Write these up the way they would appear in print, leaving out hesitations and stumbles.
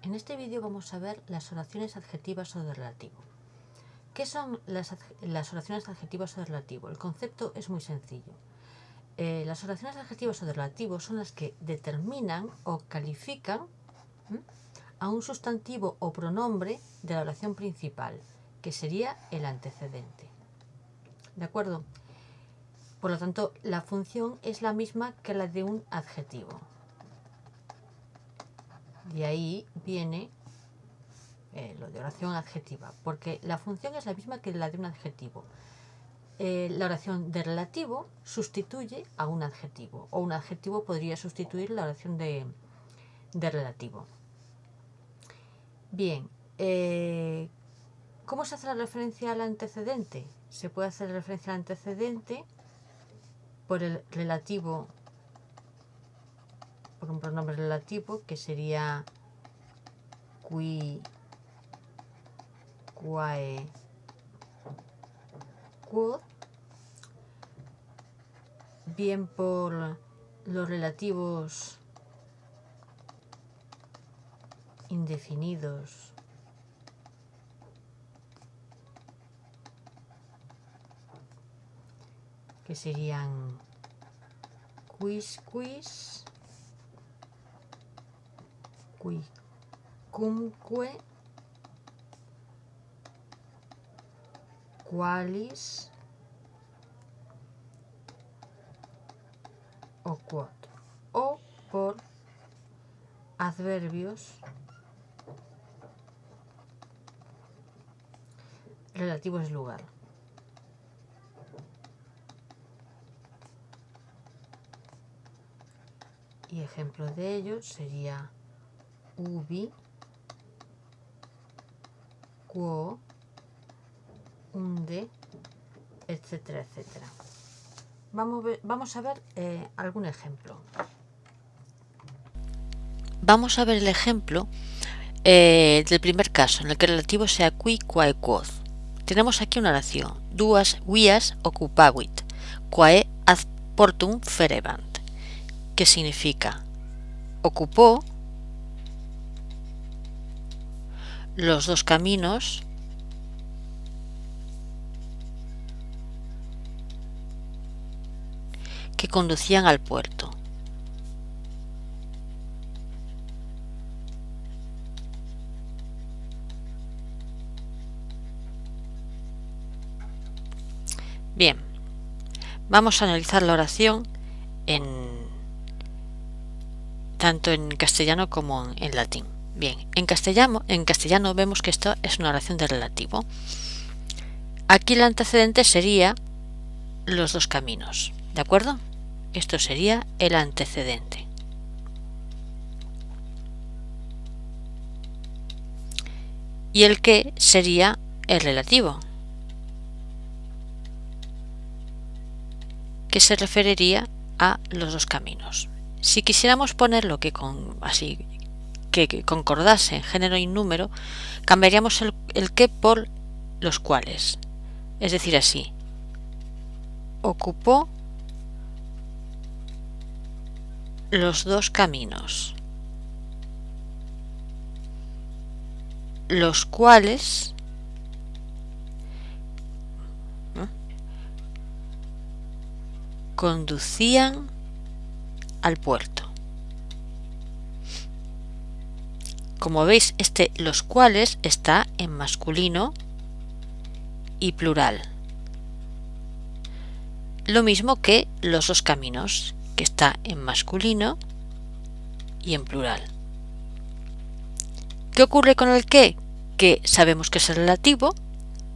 En este vídeo vamos a ver las oraciones adjetivas o de relativo. ¿Qué son las oraciones adjetivas o de relativo? El concepto es muy sencillo. Las oraciones adjetivas o de relativo son las que determinan o califican a un sustantivo o pronombre de la oración principal, que sería el antecedente. ¿De acuerdo? Por lo tanto, la función es la misma que la de un adjetivo. De ahí viene lo de oración adjetiva, porque la función es la misma que la de un adjetivo. La oración de relativo sustituye a un adjetivo, o un adjetivo podría sustituir la oración de relativo. Bien, ¿cómo se hace la referencia al antecedente? Se puede hacer referencia al antecedente por el relativo, por un pronombre relativo que sería qui, quae, quod, bien por los relativos indefinidos que serían quis, quis, qui, cumque, qualis o quod, o por adverbios relativos al lugar. Y ejemplo de ello sería ubi, quo, unde, etcétera, etcétera. Vamos a ver algún ejemplo. Vamos a ver el ejemplo del primer caso, en el que el relativo sea qui, quae, quod. Tenemos aquí una oración: duas vias occupavit, quae ad portum ferebant, que significa ocupó los dos caminos que conducían al puerto. Bien, vamos a analizar la oración tanto en castellano como en latín. Bien, en castellano vemos que esto es una oración de relativo. Aquí el antecedente sería los dos caminos, ¿de acuerdo? Esto sería el antecedente. Y el que sería el relativo, que se referiría a los dos caminos. Si quisiéramos ponerlo que concordase en género y número, cambiaríamos el que por los cuales. Es decir, así: ocupó los dos caminos, los cuales conducían al puerto. Como veis, los cuales está en masculino y plural. Lo mismo que los dos caminos, que está en masculino y en plural. ¿Qué ocurre con el qué? Que sabemos que es el relativo,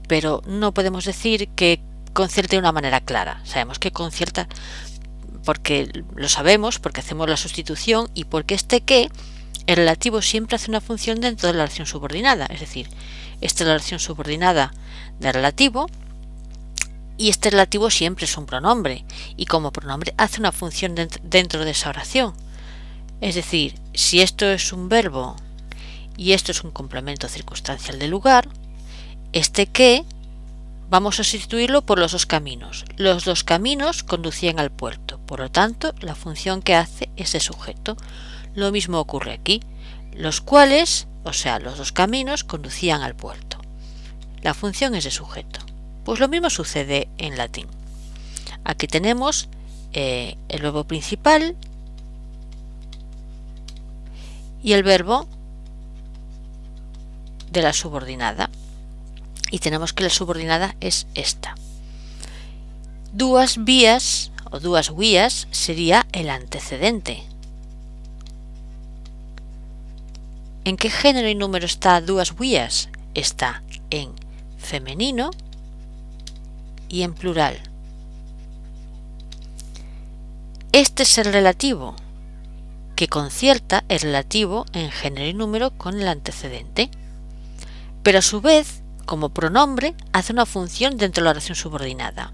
pero no podemos decir que concierte de una manera clara. Sabemos que concierta porque lo sabemos, porque hacemos la sustitución y porque el relativo siempre hace una función dentro de la oración subordinada. Es decir, esta es la oración subordinada del relativo y este relativo siempre es un pronombre y como pronombre hace una función dentro de esa oración. Es decir, si esto es un verbo y esto es un complemento circunstancial del lugar, que vamos a sustituirlo por los dos caminos. Los dos caminos conducían al puerto, por lo tanto, la función que hace es de sujeto. Lo mismo ocurre aquí. Los cuales o sea, los dos caminos conducían al puerto. La función es de sujeto. Pues lo mismo sucede en latín. Aquí tenemos el verbo principal y el verbo de la subordinada. Y tenemos que la subordinada es esta. Duas vías o duas vías sería el antecedente. ¿En qué género y número está duas vías? Está en femenino y en plural. Este es el relativo, que concierta el relativo en género y número con el antecedente, pero a su vez, como pronombre, hace una función dentro de la oración subordinada.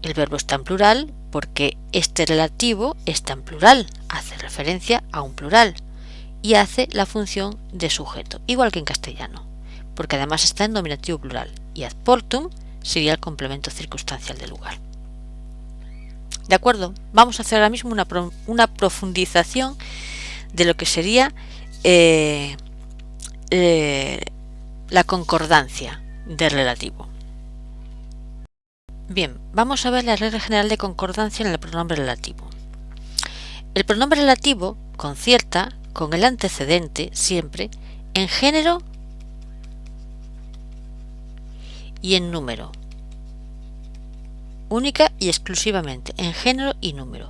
El verbo está en plural porque este relativo está en plural, hace referencia a un plural y hace la función de sujeto, igual que en castellano, porque además está en nominativo plural y ad portum sería el complemento circunstancial del lugar. ¿De acuerdo? Vamos a hacer ahora mismo una profundización de lo que sería la concordancia del relativo. Bien, vamos a ver la regla general de concordancia en el pronombre relativo. El pronombre relativo concierta con el antecedente siempre en género y en número. Única y exclusivamente en género y número.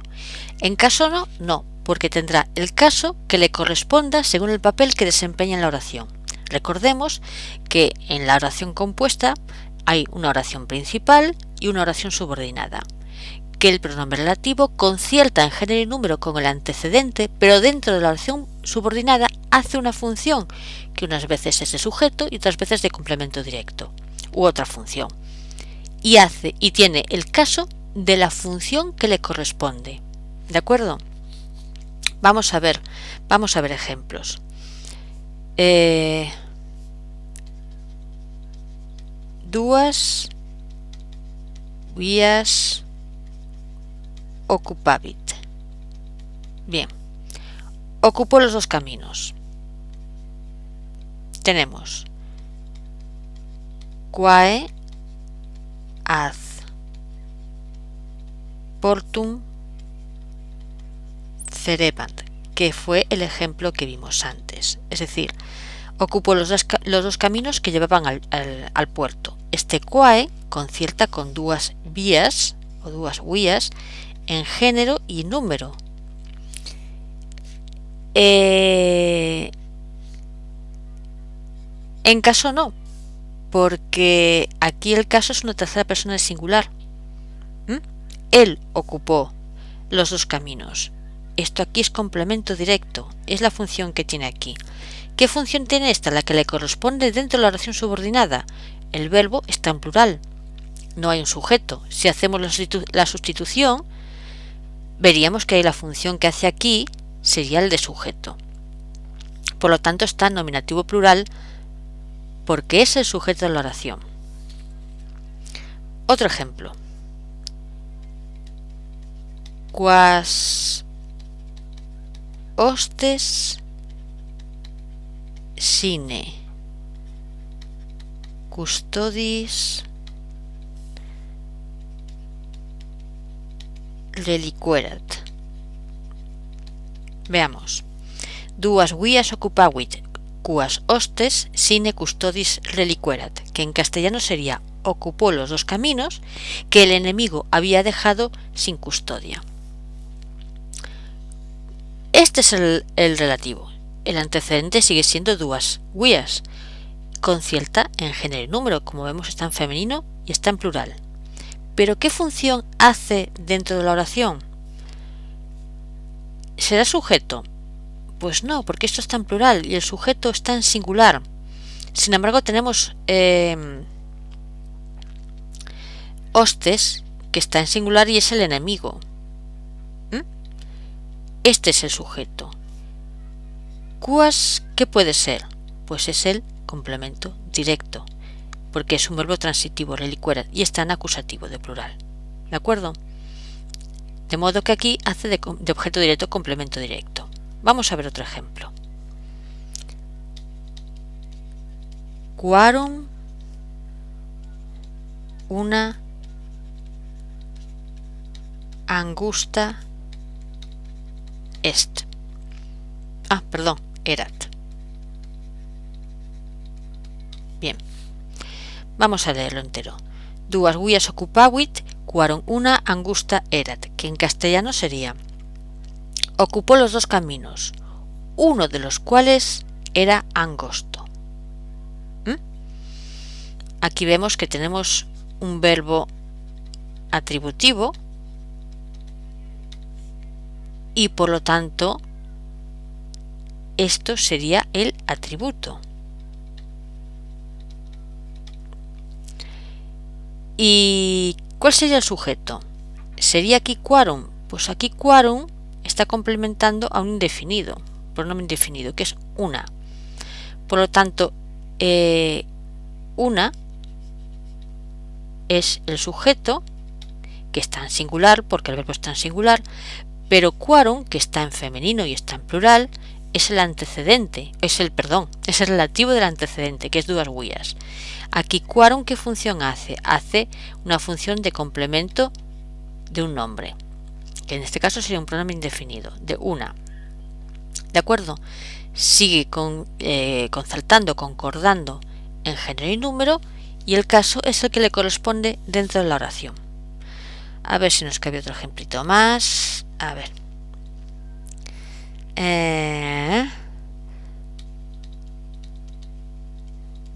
En caso no, porque tendrá el caso que le corresponda según el papel que desempeña en la oración. Recordemos que en la oración compuesta hay una oración principal y una oración subordinada, que el pronombre relativo concierta en género y número con el antecedente, pero dentro de la oración subordinada hace una función que unas veces es de sujeto y otras veces de complemento directo, u otra función, y tiene el caso de la función que le corresponde. ¿De acuerdo? Vamos a ver ejemplos. Duas vías occupavit. Bien, ocupó los dos caminos. Tenemos quae ad portum ferebant, que fue el ejemplo que vimos antes. Es decir, ocupó los dos caminos que llevaban al puerto. Este quae concierta con duas vías o duas vías en género y número. En caso no, porque aquí el caso es una tercera persona del singular. Él ocupó los dos caminos. Esto aquí es complemento directo, es la función que tiene aquí. ¿Qué función tiene esta? La que le corresponde dentro de la oración subordinada. El verbo está en plural, no hay un sujeto. Si hacemos la sustitución, veríamos que la función que hace aquí sería el de sujeto. Por lo tanto, está en nominativo plural porque es el sujeto de la oración. Otro ejemplo. Quas hostes sine custodis reliquerat. Veamos. Duas vías occupavit quas hostes sine custodis reliquerat, que en castellano sería ocupó los dos caminos que el enemigo había dejado sin custodia. Este es el relativo. El antecedente sigue siendo duas vías. Concierta en género y número, como vemos está en femenino y está en plural. ¿Pero qué función hace dentro de la oración? ¿Será sujeto? Pues no, porque esto está en plural y el sujeto está en singular. Sin embargo, tenemos hostes, que está en singular y es el enemigo. Este es el sujeto. Quas, ¿qué puede ser? Pues es el complemento directo, porque es un verbo transitivo, reliquerat, y está en acusativo de plural. ¿De acuerdo? De modo que aquí hace de objeto directo complemento directo. Vamos a ver otro ejemplo. quorum una angusta est. Perdón, erat. Bien, vamos a leerlo entero. Duas vias occupavit quorum una angusta erat, que en castellano sería: ocupó los dos caminos, uno de los cuales era angosto. Aquí vemos que tenemos un verbo atributivo y por lo tanto esto sería el atributo. ¿Y cuál sería el sujeto? ¿Sería aquí quorum? Pues aquí quorum está complementando a un indefinido, pronombre indefinido, que es una. Por lo tanto, una es el sujeto, que está en singular, porque el verbo está en singular, pero quorum, que está en femenino y está en plural, es el antecedente, es el relativo del antecedente, que es duas vias. Aquí quorum, ¿qué función hace? Hace una función de complemento de un nombre, que en este caso sería un pronombre indefinido, de una. ¿De acuerdo? Sigue concertando, concordando en género y número, y el caso es el que le corresponde dentro de la oración. A ver si nos cabe otro ejemplito más. A ver.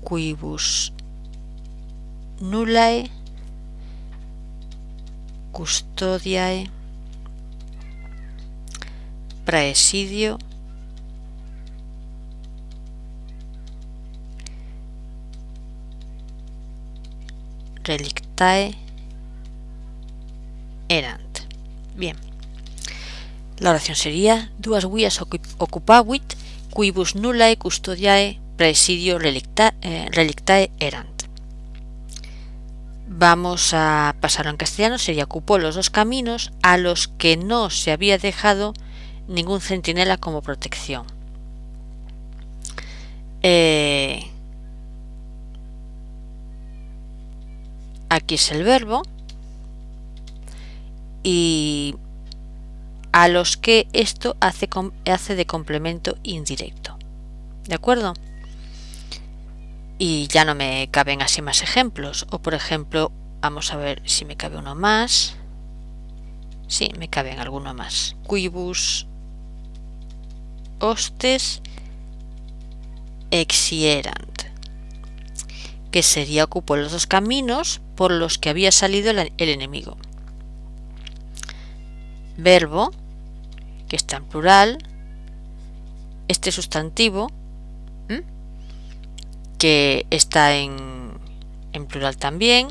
Quibus nullae custodiae praesidio relictae erant. Bien, la oración sería: duas vias occupavit quibus nullae custodiae praesidio relictae erant. Vamos a pasarlo en castellano. Sería: ocupó los dos caminos a los que no se había dejado ningún centinela como protección. Aquí es el verbo, y a los que esto hace de complemento indirecto. ¿De acuerdo? Y ya no me caben así más ejemplos. O por ejemplo, vamos a ver si me cabe uno más. Sí, me caben alguno más. Quibus hostes exierant, que sería: ocupó los dos caminos por los que había salido el enemigo. Verbo, que está en plural, este sustantivo, que está en plural también,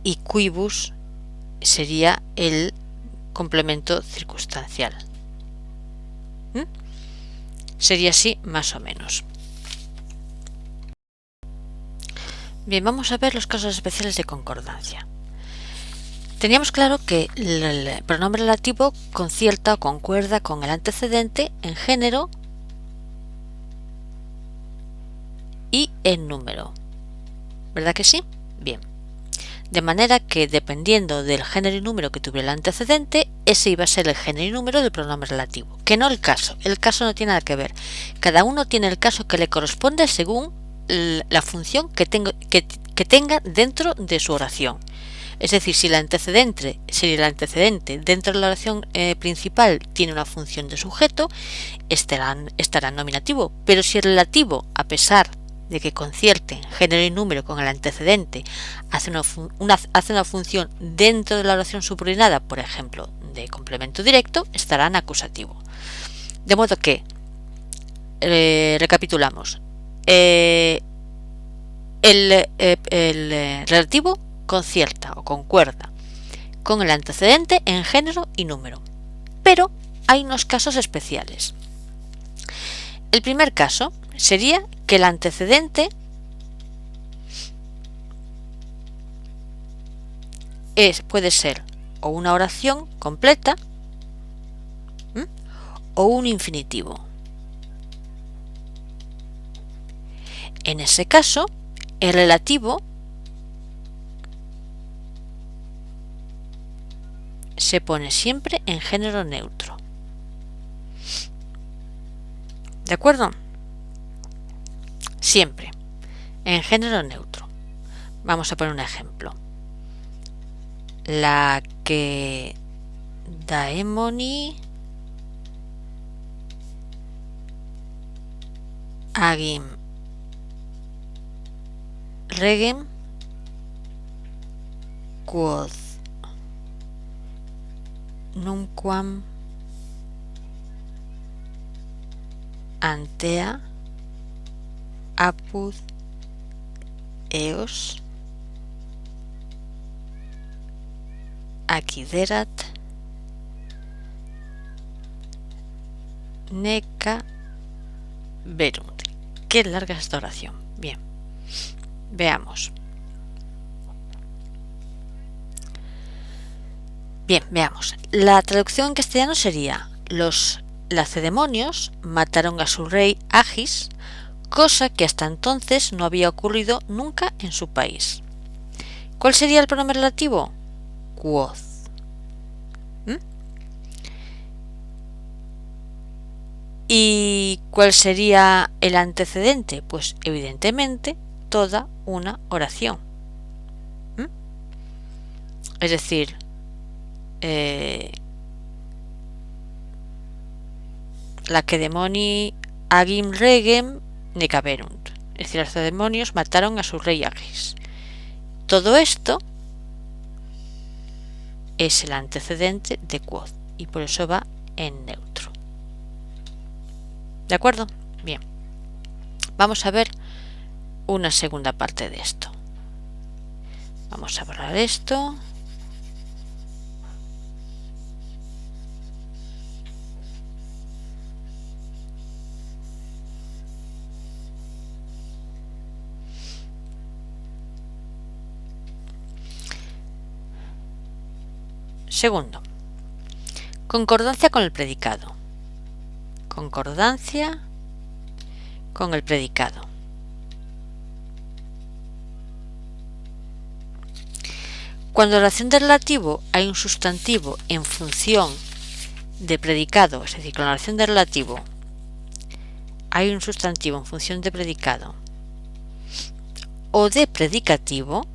y quibus sería el complemento circunstancial. Sería así más o menos. Bien, vamos a ver los casos especiales de concordancia. Teníamos claro que el pronombre relativo concierta o concuerda con el antecedente en género y en número, ¿verdad que sí? Bien, de manera que dependiendo del género y número que tuviera el antecedente, ese iba a ser el género y número del pronombre relativo, que no el caso no tiene nada que ver. Cada uno tiene el caso que le corresponde según la función que tenga dentro de su oración. Es decir, si el antecedente dentro de la oración principal tiene una función de sujeto, estará en nominativo, pero si el relativo, a pesar de que concierten género y número con el antecedente, hace una función dentro de la oración subordinada, por ejemplo, de complemento directo, estará en acusativo. De modo que, recapitulamos, el relativo concierta o concuerda con el antecedente en género y número, pero hay unos casos especiales. El primer caso sería que el antecedente puede ser o una oración completa o un infinitivo. En ese caso, el relativo se pone siempre en género neutro. ¿De acuerdo? Siempre en género neutro. Vamos a poner un ejemplo. La que daemoni agim regem quod nunquam antea apud eos acquiderat neca verunt. Qué larga es esta oración. Bien, veamos. Bien, veamos. La traducción en castellano sería: los lacedemonios mataron a su rey Agis, cosa que hasta entonces no había ocurrido nunca en su país. ¿Cuál sería el pronombre relativo? Quod. ¿Y cuál sería el antecedente? Pues evidentemente toda una oración. Es decir, la que demoni agim regem necaverunt. Es decir, los demonios mataron a su rey Agis. Todo esto es el antecedente de quod y por eso va en neutro. ¿De acuerdo? Bien. Vamos a ver una segunda parte de esto. Vamos a borrar esto. Segundo, concordancia con el predicado. Concordancia con el predicado. Cuando en la oración de relativo hay un sustantivo en función de predicado, es decir, con la oración de relativo hay un sustantivo en función de predicado o de predicativo,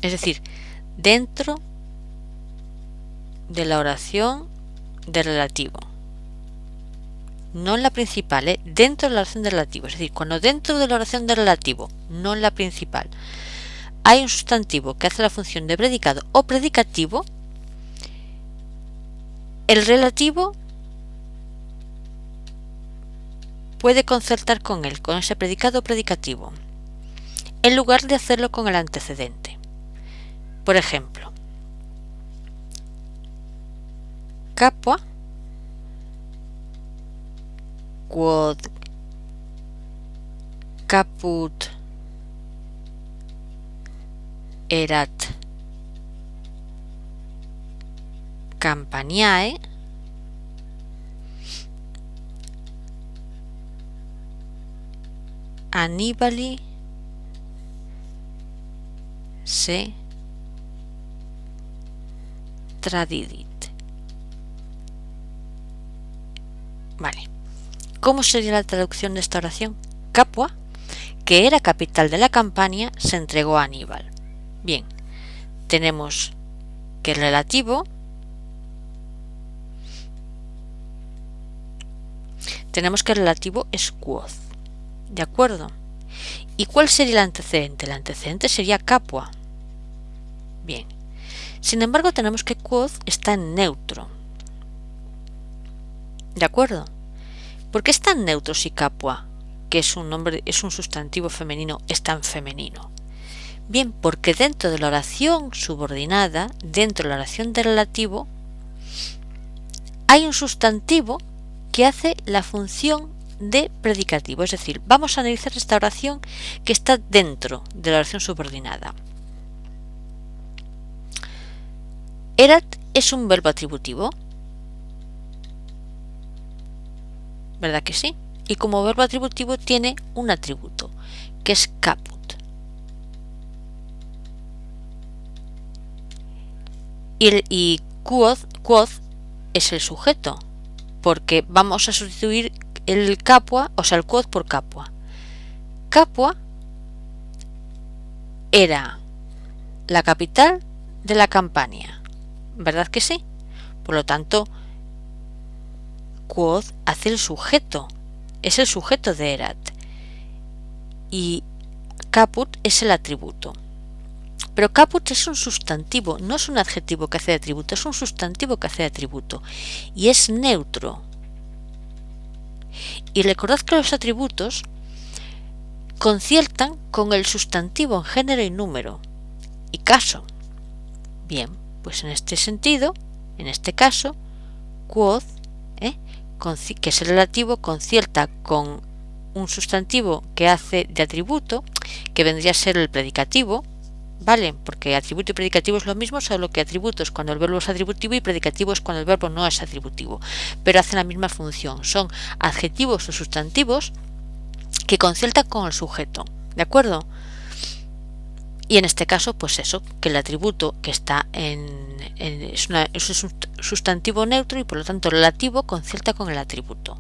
es decir, dentro de la oración de relativo, no en la principal, dentro de la oración de relativo, es decir, cuando dentro de la oración de relativo, no en la principal, hay un sustantivo que hace la función de predicado o predicativo, el relativo puede concertar con él, con ese predicado o predicativo, en lugar de hacerlo con el antecedente. Por ejemplo, capua quod caput erat campaniae Annibali se tradidit. Vale. ¿Cómo sería la traducción de esta oración? Capua, que era capital de la Campania, se entregó a Aníbal. Bien, tenemos que el relativo es quod. ¿De acuerdo? ¿Y cuál sería el antecedente? El antecedente sería capua. Bien. Sin embargo, tenemos que quod está en neutro. ¿De acuerdo? ¿Por qué está en neutro si capua, que es un nombre, es un sustantivo femenino, está en femenino? Bien, porque dentro de la oración subordinada, dentro de la oración de relativo, hay un sustantivo que hace la función de predicativo. Es decir, vamos a analizar esta oración que está dentro de la oración subordinada. Erat es un verbo atributivo. ¿verdad que sí? Y como verbo atributivo tiene un atributo, que es caput. Y quod es el sujeto, porque vamos a sustituir el Capua, o sea, el quod por Capua. Capua era la capital de la Campania, ¿verdad que sí? Por lo tanto, quod hace el sujeto, es el sujeto de erat, y caput es el atributo. Pero caput es un sustantivo, no es un adjetivo que hace de atributo, es un sustantivo que hace de atributo, y es neutro. Y recordad que los atributos conciertan con el sustantivo en género y número y caso. Bien, pues en este sentido, en este caso, quod, que es el relativo, concierta con un sustantivo que hace de atributo, que vendría a ser el predicativo, ¿vale? Porque atributo y predicativo es lo mismo, solo que atributo es cuando el verbo es atributivo y predicativo es cuando el verbo no es atributivo, pero hacen la misma función, son adjetivos o sustantivos que conciertan con el sujeto, ¿de acuerdo? Y en este caso, pues eso, que el atributo que está es un sustantivo neutro y por lo tanto relativo concierta con el atributo,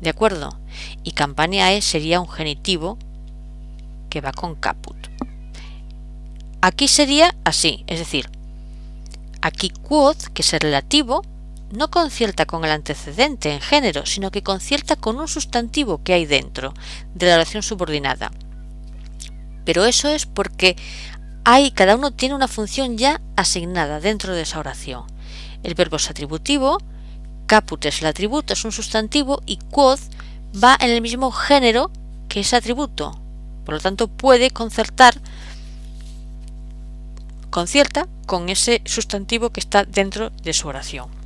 ¿de acuerdo? Y Campaniae sería un genitivo que va con caput. Aquí sería así, es decir, aquí quod, que es el relativo, no concierta con el antecedente en género, sino que concierta con un sustantivo que hay dentro de la oración subordinada. Pero eso es porque cada uno tiene una función ya asignada dentro de esa oración. El verbo es atributivo, caput es el atributo, es un sustantivo, y quod va en el mismo género que ese atributo. Por lo tanto, puede concierta con ese sustantivo que está dentro de su oración.